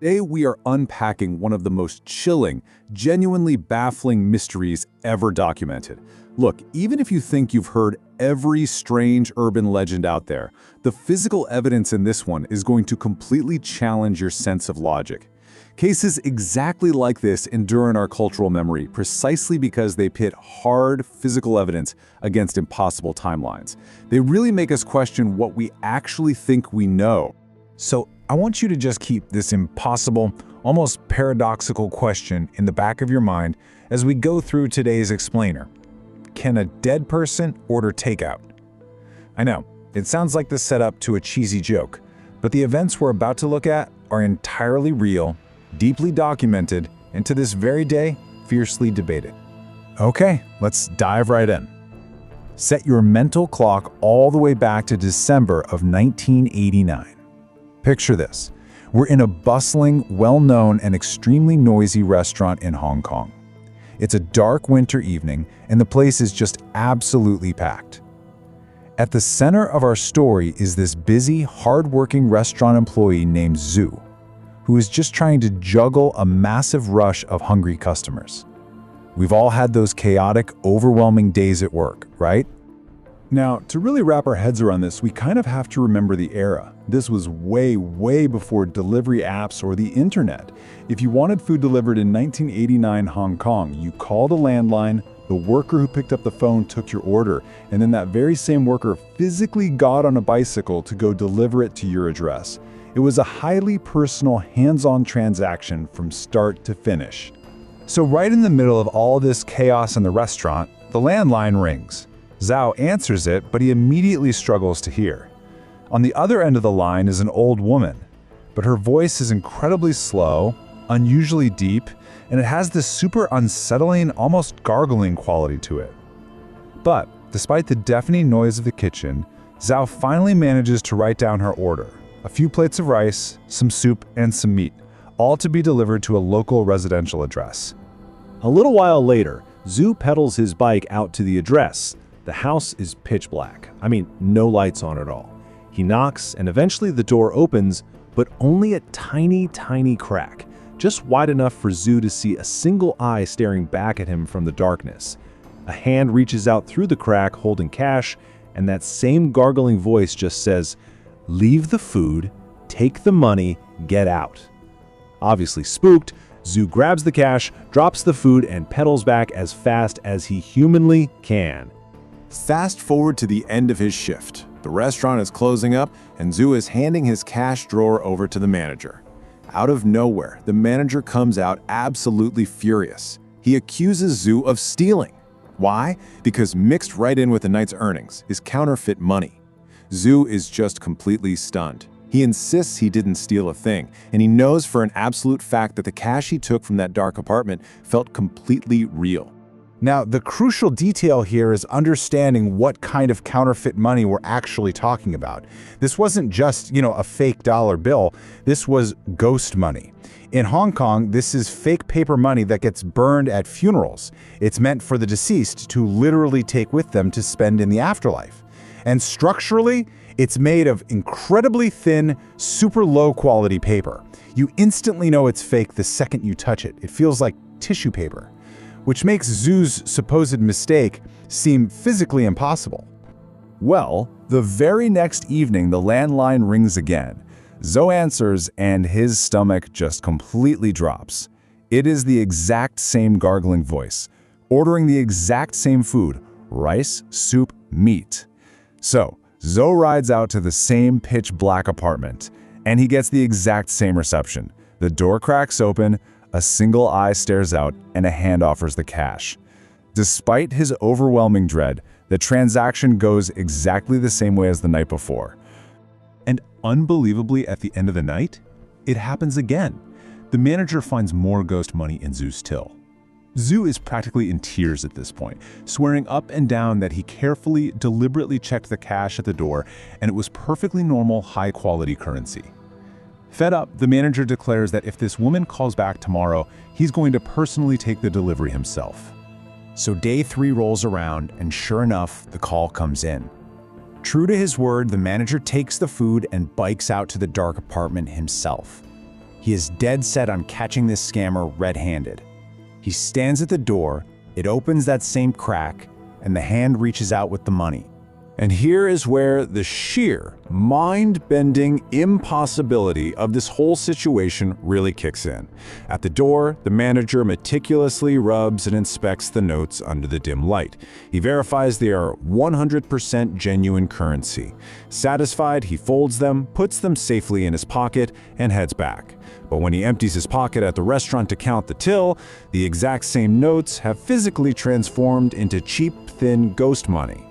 Today we are unpacking one of the most chilling, genuinely baffling mysteries ever documented. Look, even if you think you've heard every strange urban legend out there, the physical evidence in this one is going to completely challenge your sense of logic. Cases exactly like this endure in our cultural memory precisely because they pit hard physical evidence against impossible timelines. They really make us question what we actually think we know. So I want you to just keep this impossible, almost paradoxical question in the back of your mind as we go through today's explainer. Can a dead person order takeout? I know, it sounds like the setup to a cheesy joke, but the events we're about to look at are entirely real, deeply documented, and to this very day, fiercely debated. Okay, let's dive right in. Set your mental clock all the way back to December of 1989. Picture this. We're in a bustling, well-known, and extremely noisy restaurant in Hong Kong. It's a dark winter evening, and the place is just absolutely packed. At the center of our story is this busy, hard-working restaurant employee named Zhu, who is just trying to juggle a massive rush of hungry customers. We've all had those chaotic, overwhelming days at work, right? Now, to really wrap our heads around this, we kind of have to remember the era. This was way before delivery apps or the internet. If you wanted food delivered in 1989 Hong Kong, you called a landline, the worker who picked up the phone took your order, and then that very same worker physically got on a bicycle to go deliver it to your address. It was a highly personal, hands-on transaction from start to finish. So right in the middle of all this chaos in the restaurant, the landline rings. Zhao answers it, but he immediately struggles to hear. On the other end of the line is an old woman, but her voice is incredibly slow, unusually deep, and it has this super unsettling, almost gargling quality to it. But despite the deafening noise of the kitchen, Zhao finally manages to write down her order: a few plates of rice, some soup, and some meat, all to be delivered to a local residential address. A little while later, Zhu pedals his bike out to the address. The house is pitch black. I mean, no lights on at all. He knocks, and eventually the door opens, but only a tiny crack, just wide enough for Zhu to see a single eye staring back at him from the darkness. A hand reaches out through the crack holding cash, and that same gargling voice just says, "Leave the food, take the money, get out." Obviously spooked, Zhu grabs the cash, drops the food, and pedals back as fast as he humanly can. Fast forward to the end of his shift. The restaurant is closing up, and Zhu is handing his cash drawer over to the manager. Out of nowhere, the manager comes out absolutely furious. He accuses Zhu of stealing. Why? Because mixed right in with the night's earnings is counterfeit money. Zhu is just completely stunned. He insists he didn't steal a thing, and he knows for an absolute fact that the cash he took from that dark apartment felt completely real. Now, the crucial detail here is understanding what kind of counterfeit money we're actually talking about. This wasn't just, a fake dollar bill. This was ghost money. In Hong Kong, this is fake paper money that gets burned at funerals. It's meant for the deceased to literally take with them to spend in the afterlife. And structurally, it's made of incredibly thin, super low quality paper. You instantly know it's fake the second you touch it. It feels like tissue paper, which makes Zhu's supposed mistake seem physically impossible. Well, the very next evening, the landline rings again. Zhou answers, and his stomach just completely drops. It is the exact same gargling voice, ordering the exact same food: rice, soup, meat. So, Zhou rides out to the same pitch-black apartment, and he gets the exact same reception. The door cracks open, a single eye stares out, and a hand offers the cash. Despite his overwhelming dread, the transaction goes exactly the same way as the night before. And unbelievably, at the end of the night, it happens again. The manager finds more ghost money in Zhu's till. Zhu is practically in tears at this point, swearing up and down that he carefully, deliberately checked the cash at the door, and it was perfectly normal, high-quality currency. Fed up, the manager declares that if this woman calls back tomorrow, he's going to personally take the delivery himself. So day 3 rolls around, and sure enough, the call comes in. True to his word, the manager takes the food and bikes out to the dark apartment himself. He is dead set on catching this scammer red-handed. He stands at the door, it opens that same crack, and the hand reaches out with the money. And here is where the sheer, mind-bending impossibility of this whole situation really kicks in. At the door, the manager meticulously rubs and inspects the notes under the dim light. He verifies they are 100% genuine currency. Satisfied, he folds them, puts them safely in his pocket, and heads back. But when he empties his pocket at the restaurant to count the till, the exact same notes have physically transformed into cheap, thin ghost money.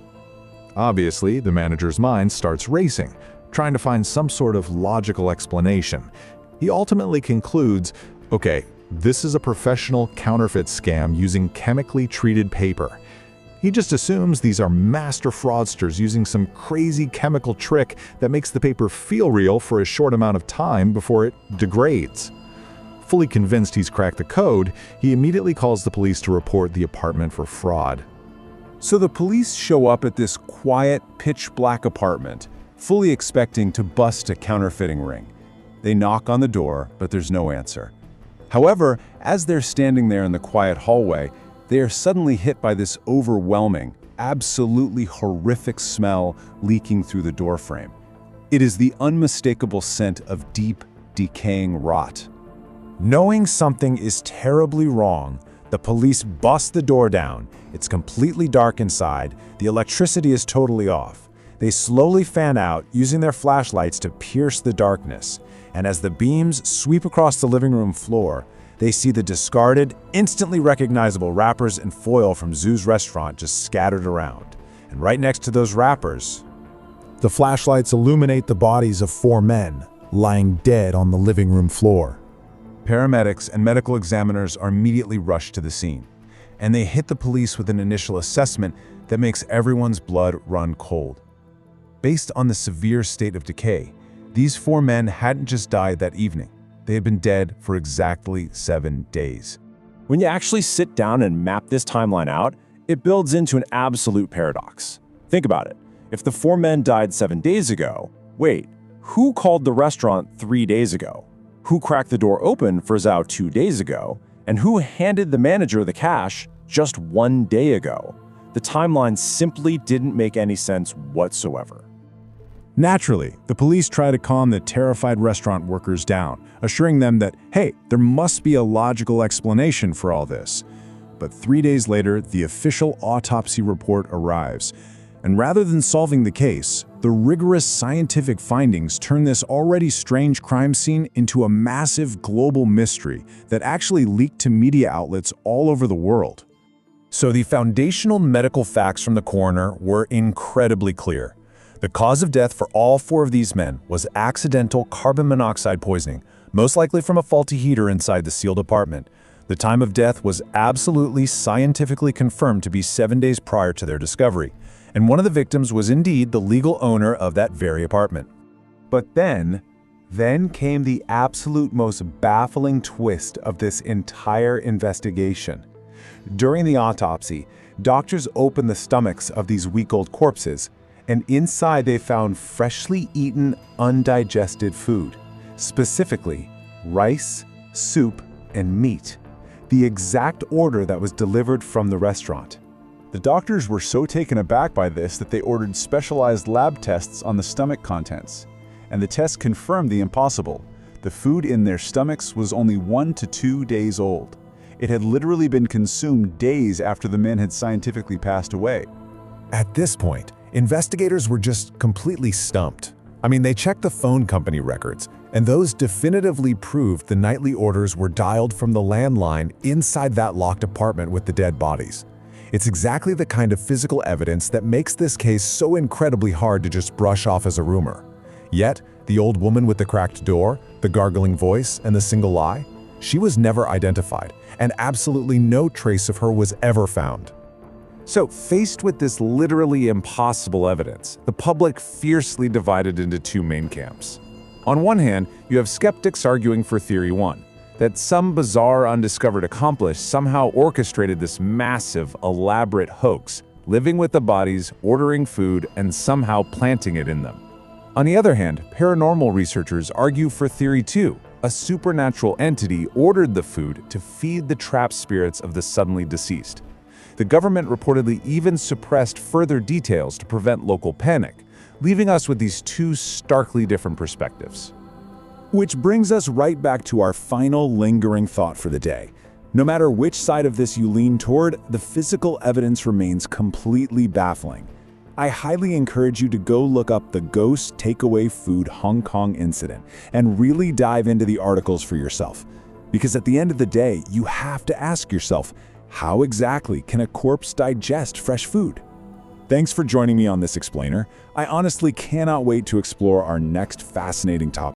Obviously, the manager's mind starts racing, trying to find some sort of logical explanation. He ultimately concludes, okay, this is a professional counterfeit scam using chemically treated paper. He just assumes these are master fraudsters using some crazy chemical trick that makes the paper feel real for a short amount of time before it degrades. Fully convinced he's cracked the code, he immediately calls the police to report the apartment for fraud. So the police show up at this quiet, pitch-black apartment, fully expecting to bust a counterfeiting ring. They knock on the door, but there's no answer. However, as they're standing there in the quiet hallway, they are suddenly hit by this overwhelming, absolutely horrific smell leaking through the doorframe. It is the unmistakable scent of deep, decaying rot. Knowing something is terribly wrong, the police bust the door down. It's completely dark inside. The electricity is totally off. They slowly fan out, using their flashlights to pierce the darkness. And as the beams sweep across the living room floor, they see the discarded, instantly recognizable wrappers and foil from Zoo's restaurant just scattered around. And right next to those wrappers, the flashlights illuminate the bodies of 4 men lying dead on the living room floor. Paramedics and medical examiners are immediately rushed to the scene, and they hit the police with an initial assessment that makes everyone's blood run cold. Based on the severe state of decay, these 4 men hadn't just died that evening. They had been dead for exactly 7 days. When you actually sit down and map this timeline out, it builds into an absolute paradox. Think about it. If the 4 men died 7 days ago, wait, who called the restaurant 3 days ago? Who cracked the door open for Zhao 2 days ago? And who handed the manager the cash just 1 day ago? The timeline simply didn't make any sense whatsoever. Naturally, the police try to calm the terrified restaurant workers down, assuring them that, hey, there must be a logical explanation for all this. But 3 days later, the official autopsy report arrives. And rather than solving the case, the rigorous scientific findings turn this already strange crime scene into a massive global mystery that actually leaked to media outlets all over the world. So the foundational medical facts from the coroner were incredibly clear. The cause of death for all 4 of these men was accidental carbon monoxide poisoning, most likely from a faulty heater inside the sealed apartment. The time of death was absolutely scientifically confirmed to be 7 days prior to their discovery, and one of the victims was indeed the legal owner of that very apartment. But then came the absolute most baffling twist of this entire investigation. During the autopsy, doctors opened the stomachs of these week-old corpses, and inside they found freshly eaten, undigested food, specifically rice, soup, and meat, the exact order that was delivered from the restaurant. The doctors were so taken aback by this that they ordered specialized lab tests on the stomach contents, and the tests confirmed the impossible. The food in their stomachs was only 1 to 2 days old. It had literally been consumed days after the men had scientifically passed away. At this point, investigators were just completely stumped. I mean, they checked the phone company records, and those definitively proved the nightly orders were dialed from the landline inside that locked apartment with the dead bodies. It's exactly the kind of physical evidence that makes this case so incredibly hard to just brush off as a rumor. Yet, the old woman with the cracked door, the gargling voice, and the single eye, she was never identified, and absolutely no trace of her was ever found. So, faced with this literally impossible evidence, the public fiercely divided into 2 main camps. On one hand, you have skeptics arguing for Theory 1, that some bizarre undiscovered accomplice somehow orchestrated this massive, elaborate hoax, living with the bodies, ordering food, and somehow planting it in them. On the other hand, paranormal researchers argue for Theory 2, A supernatural entity ordered the food to feed the trapped spirits of the suddenly deceased. The government reportedly even suppressed further details to prevent local panic, leaving us with these two starkly different perspectives. Which brings us right back to our final lingering thought for the day. No matter which side of this you lean toward, the physical evidence remains completely baffling. I highly encourage you to go look up the Ghost Takeaway Food Hong Kong incident and really dive into the articles for yourself. Because at the end of the day, you have to ask yourself, how exactly can a corpse digest fresh food? Thanks for joining me on this explainer. I honestly cannot wait to explore our next fascinating topic.